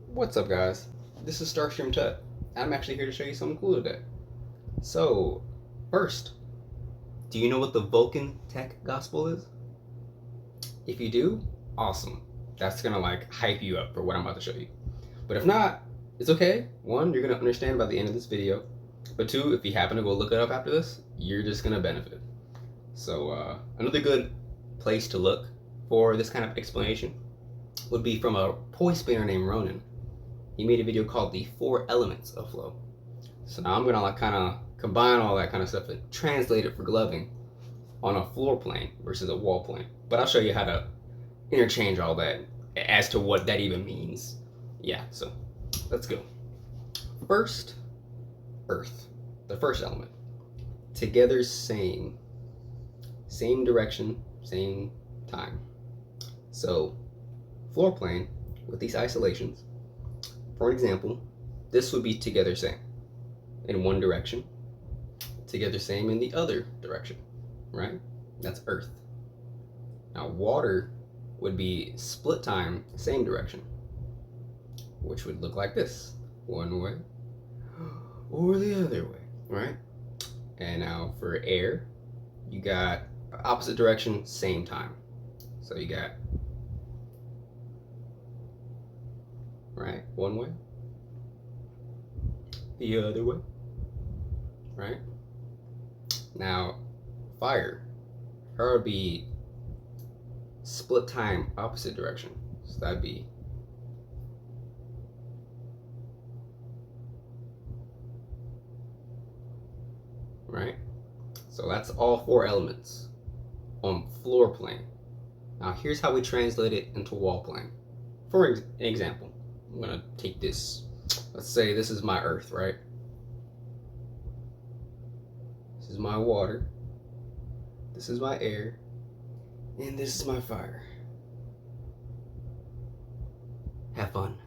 What's up, guys? This is Starstream Tech. I'm actually here to show you something cool today. So, first, do you know what the Vulcan tech gospel is? If you do, awesome. That's gonna like hype you up for what I'm about to show you. But if not, it's okay. One, you're gonna understand by the end of this video. But two, if you happen to go look it up after this, you're just gonna benefit. So, another good place to look for this kind of explanation would be from a poi spinner named Ronan. He made a video called the 4 elements of flow. So now I'm gonna like kind of combine all that kind of stuff and translate it for gloving on a floor plane versus a wall plane. But I'll show you how to interchange all that as to what that even means. Yeah, so let's go. First, earth, the first element. Together, same direction, same time. So floor plane with these isolations. For example, this would be together same in one direction, together same in the other direction, right? That's earth. Now water would be split time, same direction, which would look like this, one way or the other way, right? And now for air, you got opposite direction, same time. So you got, right, one way, the other way, right? Now, fire, her would be split time, opposite direction. So that'd be right. So that's all 4 elements on floor plane. Now here's how we translate it into wall plane. For example, I'm gonna take this. Let's say this is my earth, right? This is my water. This is my air. And this is my fire. Have fun.